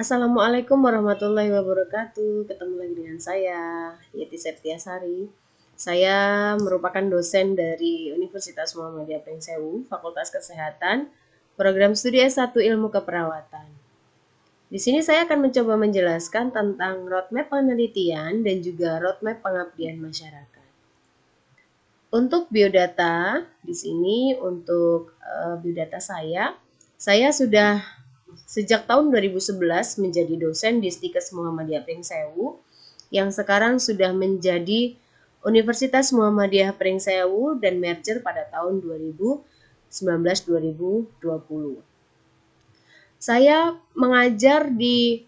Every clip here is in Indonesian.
Assalamualaikum warahmatullahi wabarakatuh. Ketemu lagi dengan saya, Yeti Septiasari. Saya merupakan dosen dari Universitas Muhammadiyah Pringsewu, Fakultas Kesehatan, Program Studi S1 Ilmu Keperawatan. Di sini saya akan mencoba menjelaskan tentang roadmap penelitian dan juga roadmap pengabdian masyarakat. Untuk biodata, di sini untuk biodata saya sudah sejak tahun 2011 menjadi dosen di Stikes Muhammadiyah Pringsewu yang sekarang sudah menjadi Universitas Muhammadiyah Pringsewu dan merger pada tahun 2019-2020. Saya mengajar di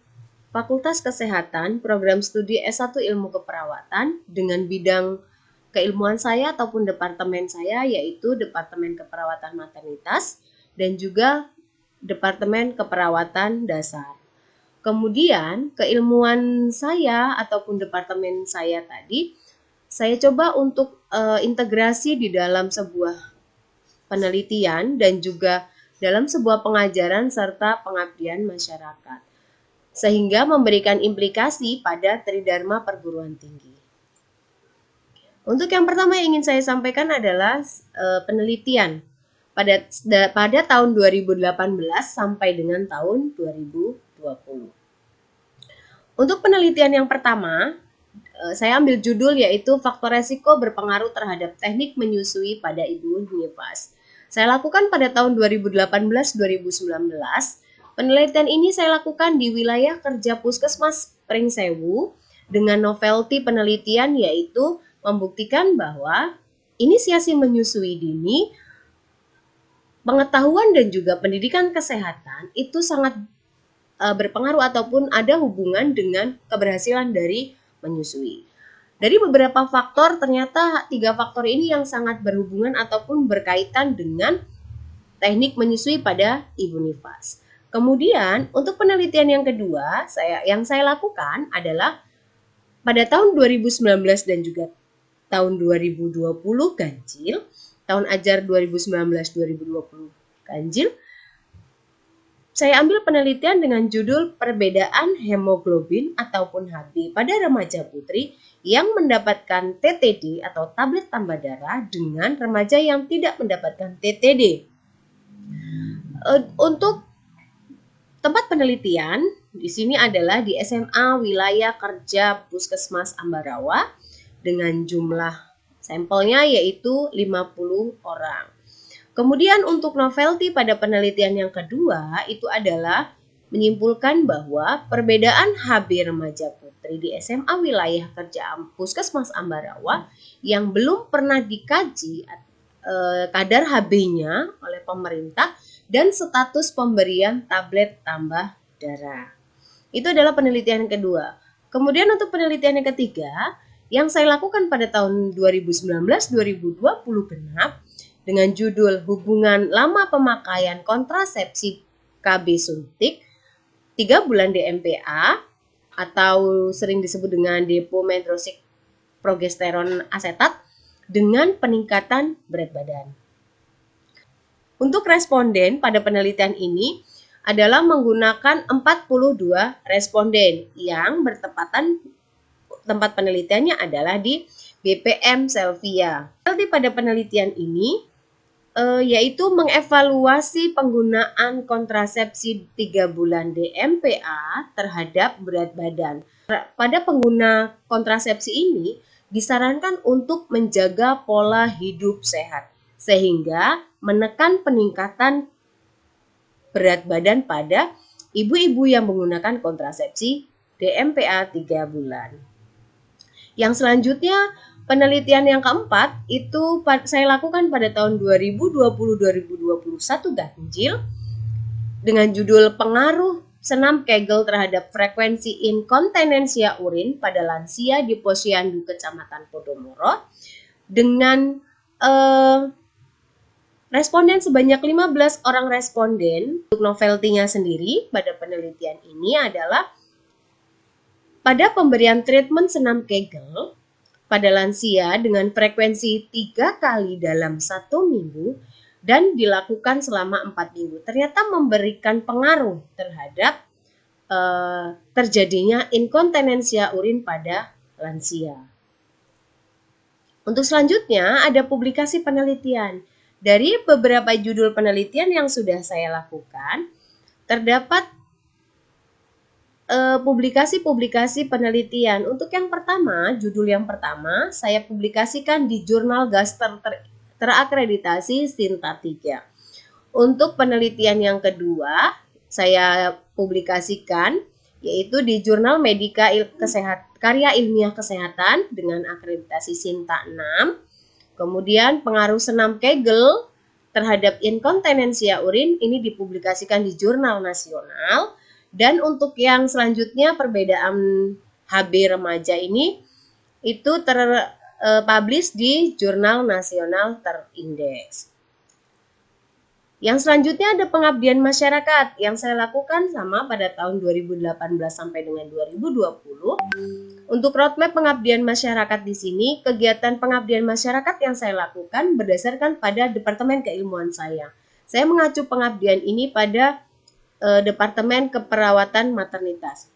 Fakultas Kesehatan Program Studi S1 Ilmu Keperawatan dengan bidang keilmuan saya ataupun departemen saya yaitu Departemen Keperawatan Maternitas dan juga Departemen Keperawatan Dasar. Kemudian keilmuan saya ataupun departemen saya tadi, saya coba untuk integrasi di dalam sebuah penelitian dan juga dalam sebuah pengajaran serta pengabdian masyarakat, sehingga memberikan implikasi pada Tridharma Perguruan Tinggi. Untuk yang pertama yang ingin saya sampaikan adalah penelitian pada tahun 2018 sampai dengan tahun 2020. Untuk penelitian yang pertama, saya ambil judul yaitu faktor resiko berpengaruh terhadap teknik menyusui pada ibu nifas. Saya lakukan pada tahun 2018-2019. Penelitian ini saya lakukan di wilayah kerja Puskesmas Pringsewu dengan novelty penelitian yaitu membuktikan bahwa inisiasi menyusui dini, pengetahuan dan juga pendidikan kesehatan itu sangat berpengaruh ataupun ada hubungan dengan keberhasilan dari menyusui. Dari beberapa faktor, ternyata 3 faktor ini yang sangat berhubungan ataupun berkaitan dengan teknik menyusui pada ibu nifas. Kemudian, untuk penelitian yang kedua, yang saya lakukan adalah pada tahun 2019 dan juga tahun 2020 ganjil, tahun ajar 2019-2020 ganjil, saya ambil penelitian dengan judul perbedaan hemoglobin ataupun Hb pada remaja putri yang mendapatkan TTD atau tablet tambah darah dengan remaja yang tidak mendapatkan TTD. Untuk tempat penelitian di sini adalah di SMA Wilayah Kerja Puskesmas Ambarawa dengan jumlah sampelnya yaitu 50 orang. Kemudian untuk novelty pada penelitian yang kedua itu adalah menyimpulkan bahwa perbedaan Hb remaja putri di SMA Wilayah Kerja Puskesmas Ambarawa yang belum pernah dikaji kadar Hb-nya oleh pemerintah dan status pemberian tablet tambah darah. Itu adalah penelitian yang kedua. Kemudian untuk penelitian yang ketiga yang saya lakukan pada tahun 2019-2020 genap dengan judul hubungan lama pemakaian kontrasepsi KB suntik 3 bulan DMPA atau sering disebut dengan depomedroxy progesteron asetat dengan peningkatan berat badan. Untuk responden pada penelitian ini adalah menggunakan 42 responden yang bertepatan tempat penelitiannya adalah di BPM Selvia. Pada penelitian ini yaitu mengevaluasi penggunaan kontrasepsi 3 bulan DMPA terhadap berat badan. Pada pengguna kontrasepsi ini disarankan untuk menjaga pola hidup sehat sehingga menekan peningkatan berat badan pada ibu-ibu yang menggunakan kontrasepsi DMPA 3 bulan. Yang selanjutnya penelitian yang keempat itu saya lakukan pada tahun 2020-2021 ganjil dengan judul pengaruh senam Kegel terhadap frekuensi inkontinensia urin pada lansia di Posyandu Kecamatan Podomoro dengan responden sebanyak 15 orang responden. Untuk novelty-nya sendiri pada penelitian ini adalah pada pemberian treatment senam Kegel pada lansia dengan frekuensi 3 kali dalam 1 minggu dan dilakukan selama 4 minggu. Ternyata memberikan pengaruh terhadap terjadinya inkontinensia urin pada lansia. Untuk selanjutnya ada publikasi penelitian. Dari beberapa judul penelitian yang sudah saya lakukan, terdapat publikasi-publikasi penelitian. Untuk yang pertama, judul yang pertama, saya publikasikan di jurnal Gaster terakreditasi Sinta 3. Untuk penelitian yang kedua, saya publikasikan yaitu di jurnal Medika Karya Ilmiah Kesehatan dengan akreditasi Sinta 6. Kemudian pengaruh senam Kegel terhadap inkontinensia urin ini dipublikasikan di jurnal nasional. Dan untuk yang selanjutnya perbedaan HB remaja ini itu terpublish di jurnal nasional terindeks. Yang selanjutnya ada pengabdian masyarakat yang saya lakukan sama pada tahun 2018 sampai dengan 2020. Untuk roadmap pengabdian masyarakat di sini, kegiatan pengabdian masyarakat yang saya lakukan berdasarkan pada Departemen Keilmuan saya. Saya mengacu pengabdian ini pada Departemen Keperawatan Maternitas.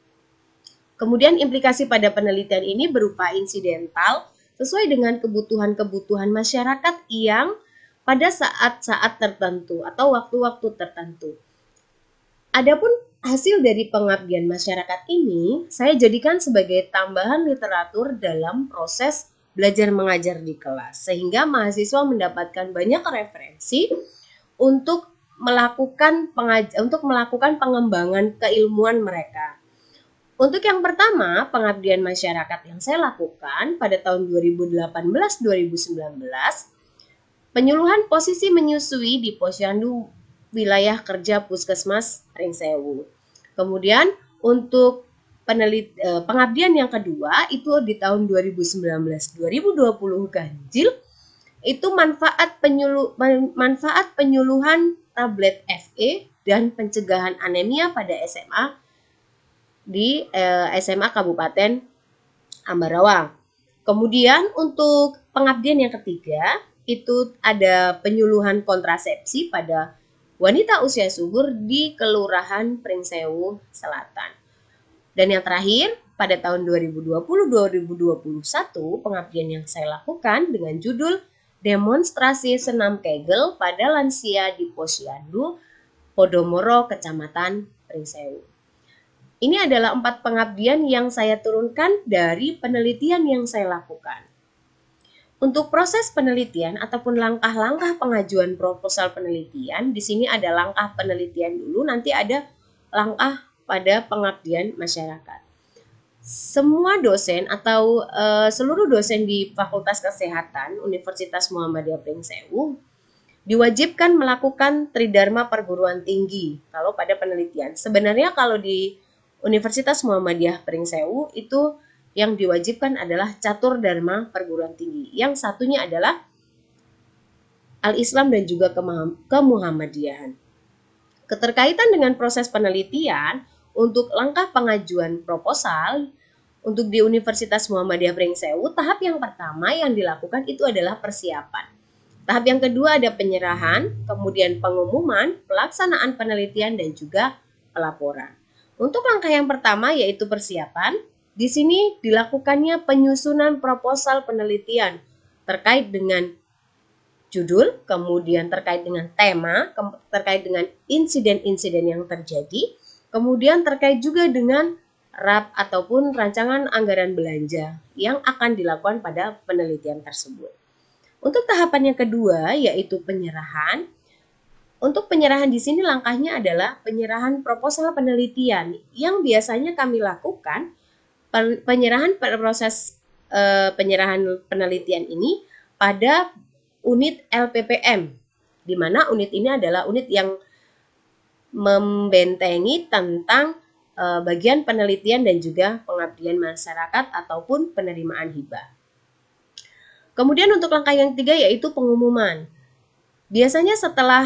Kemudian implikasi pada penelitian ini berupa insidental sesuai dengan kebutuhan-kebutuhan masyarakat yang pada saat-saat tertentu atau waktu-waktu tertentu. Adapun hasil dari pengabdian masyarakat ini saya jadikan sebagai tambahan literatur dalam proses belajar mengajar di kelas, sehingga mahasiswa mendapatkan banyak referensi untuk melakukan pengembangan keilmuan mereka. Untuk yang pertama, pengabdian masyarakat yang saya lakukan pada tahun 2018-2019, penyuluhan posisi menyusui di Posyandu wilayah kerja Puskesmas Ringsewu. Kemudian untuk pengabdian yang kedua itu di tahun 2019-2020 ganjil, itu manfaat penyuluhan tablet FE dan pencegahan anemia pada SMA di SMA Kabupaten Ambarawa. Kemudian untuk pengabdian yang ketiga itu ada penyuluhan kontrasepsi pada wanita usia subur di Kelurahan Pringsewu Selatan. Dan yang terakhir pada tahun 2020-2021 pengabdian yang saya lakukan dengan judul demonstrasi senam Kegel pada lansia di Posyandu, Podomoro, Kecamatan Pringsewu. Ini adalah 4 pengabdian yang saya turunkan dari penelitian yang saya lakukan. Untuk proses penelitian ataupun langkah-langkah pengajuan proposal penelitian, di sini ada langkah penelitian dulu, nanti ada langkah pada pengabdian masyarakat. Semua dosen atau seluruh dosen di Fakultas Kesehatan Universitas Muhammadiyah Pringsewu diwajibkan melakukan Tridharma Perguruan Tinggi kalau pada penelitian. Sebenarnya kalau di Universitas Muhammadiyah Pringsewu itu yang diwajibkan adalah Catur Dharma Perguruan Tinggi. Yang satunya adalah Al-Islam dan juga Kemuhammadiyahan. Keterkaitan dengan proses penelitian untuk langkah pengajuan proposal untuk di Universitas Muhammadiyah Pringsewu, tahap yang pertama yang dilakukan itu adalah persiapan. Tahap yang kedua ada penyerahan, kemudian pengumuman, pelaksanaan penelitian dan juga pelaporan. Untuk langkah yang pertama yaitu persiapan, di sini dilakukannya penyusunan proposal penelitian terkait dengan judul, kemudian terkait dengan tema, terkait dengan insiden-insiden yang terjadi, kemudian terkait juga dengan RAP ataupun rancangan anggaran belanja yang akan dilakukan pada penelitian tersebut. Untuk tahapan yang kedua yaitu penyerahan. Untuk penyerahan di sini langkahnya adalah penyerahan proposal penelitian yang biasanya kami lakukan penyerahan penelitian ini pada unit LPPM, di mana unit ini adalah unit yang membentengi tentang bagian penelitian dan juga pengabdian masyarakat ataupun penerimaan hibah. Kemudian untuk langkah yang ketiga yaitu pengumuman. Biasanya setelah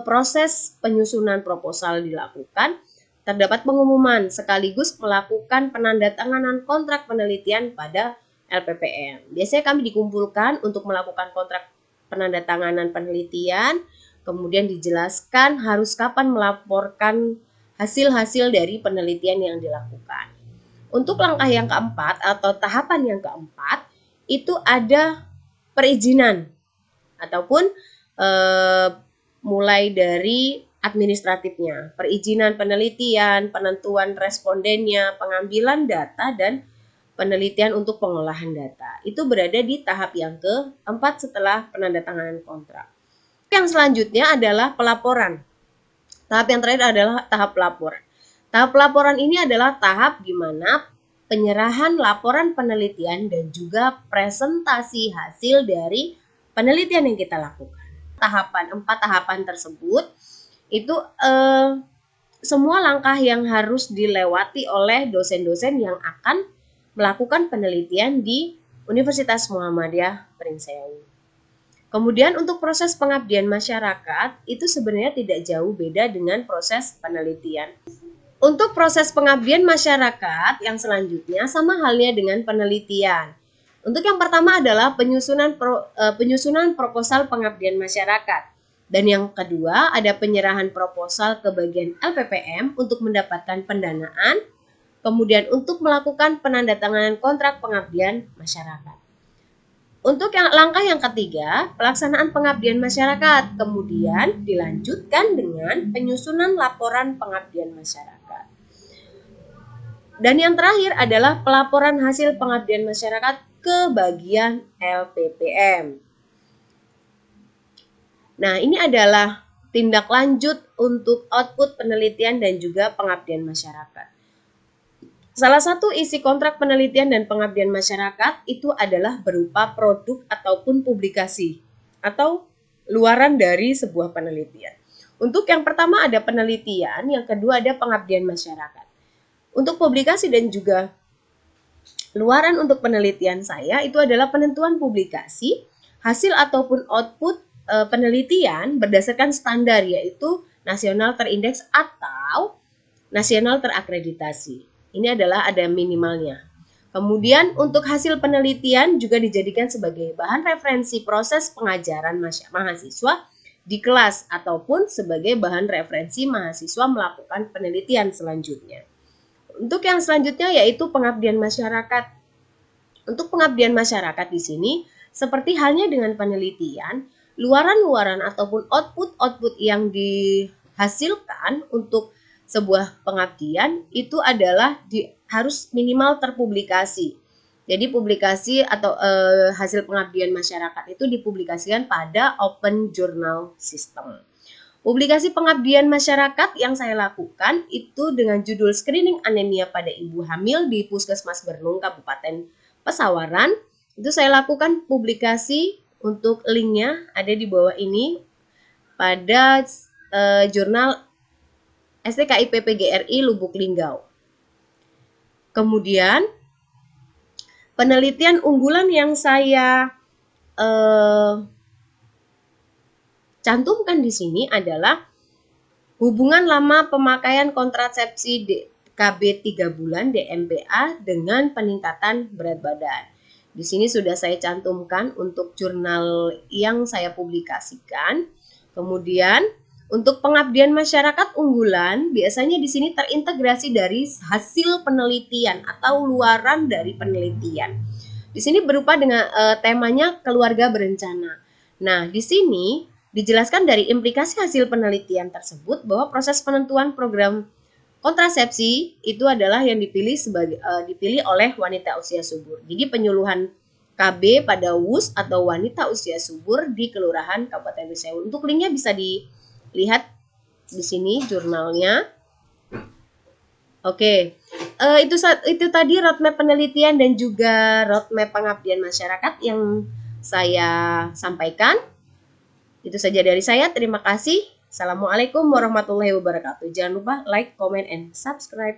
proses penyusunan proposal dilakukan, terdapat pengumuman sekaligus melakukan penandatanganan kontrak penelitian pada LPPM. Biasanya kami dikumpulkan untuk melakukan kontrak penandatanganan penelitian, kemudian dijelaskan harus kapan melaporkan hasil-hasil dari penelitian yang dilakukan. Untuk langkah yang keempat atau tahapan yang keempat, itu ada perizinan ataupun mulai dari administratifnya, perizinan penelitian, penentuan respondennya, pengambilan data, dan penelitian untuk pengolahan data. Itu berada di tahap yang keempat setelah penandatanganan kontrak. Yang selanjutnya adalah pelaporan. Tahap yang terakhir adalah tahap pelaporan. Tahap pelaporan ini adalah tahap di mana penyerahan laporan penelitian dan juga presentasi hasil dari penelitian yang kita lakukan. Empat tahapan tersebut itu semua langkah yang harus dilewati oleh dosen-dosen yang akan melakukan penelitian di Universitas Muhammadiyah Pringsewu. Kemudian untuk proses pengabdian masyarakat itu sebenarnya tidak jauh beda dengan proses penelitian. Untuk proses pengabdian masyarakat yang selanjutnya sama halnya dengan penelitian. Untuk yang pertama adalah penyusunan proposal pengabdian masyarakat. Dan yang kedua ada penyerahan proposal ke bagian LPPM untuk mendapatkan pendanaan, kemudian untuk melakukan penandatanganan kontrak pengabdian masyarakat. Untuk langkah yang ketiga, pelaksanaan pengabdian masyarakat, kemudian dilanjutkan dengan penyusunan laporan pengabdian masyarakat. Dan yang terakhir adalah pelaporan hasil pengabdian masyarakat ke bagian LPPM. Nah, ini adalah tindak lanjut untuk output penelitian dan juga pengabdian masyarakat. Salah satu isi kontrak penelitian dan pengabdian masyarakat itu adalah berupa produk ataupun publikasi atau luaran dari sebuah penelitian. Untuk yang pertama ada penelitian, yang kedua ada pengabdian masyarakat. Untuk publikasi dan juga luaran untuk penelitian saya itu adalah penentuan publikasi, hasil ataupun output penelitian berdasarkan standar yaitu nasional terindeks atau nasional terakreditasi. Ini adalah ada minimalnya. Kemudian untuk hasil penelitian juga dijadikan sebagai bahan referensi proses pengajaran mahasiswa di kelas ataupun sebagai bahan referensi mahasiswa melakukan penelitian selanjutnya. Untuk yang selanjutnya yaitu pengabdian masyarakat. Untuk pengabdian masyarakat di sini seperti halnya dengan penelitian, luaran-luaran ataupun output yang dihasilkan untuk sebuah pengabdian itu adalah harus minimal terpublikasi. Jadi publikasi atau hasil pengabdian masyarakat itu dipublikasikan pada Open Journal System. Publikasi pengabdian masyarakat yang saya lakukan itu dengan judul Screening Anemia pada Ibu Hamil di Puskesmas Bernung, Kabupaten Pesawaran. Itu saya lakukan publikasi, untuk linknya ada di bawah ini pada jurnal STKIP PGRI Lubuk Linggau. Kemudian penelitian unggulan yang saya cantumkan di sini adalah hubungan lama pemakaian kontrasepsi KB 3 bulan DMPA dengan peningkatan berat badan. Di sini sudah saya cantumkan untuk jurnal yang saya publikasikan. Kemudian untuk pengabdian masyarakat unggulan biasanya di sini terintegrasi dari hasil penelitian atau luaran dari penelitian. Di sini berupa dengan temanya keluarga berencana. Nah, di sini dijelaskan dari implikasi hasil penelitian tersebut bahwa proses penentuan program kontrasepsi itu adalah yang dipilih oleh wanita usia subur. Jadi penyuluhan KB pada WUS atau wanita usia subur di Kelurahan Kabupaten Pringsewu. Untuk linknya bisa dilihat di sini jurnalnya. Oke, itu tadi roadmap penelitian dan juga roadmap pengabdian masyarakat yang saya sampaikan. Itu saja dari saya. Terima kasih. Assalamualaikum warahmatullahi wabarakatuh. Jangan lupa like, comment, and subscribe.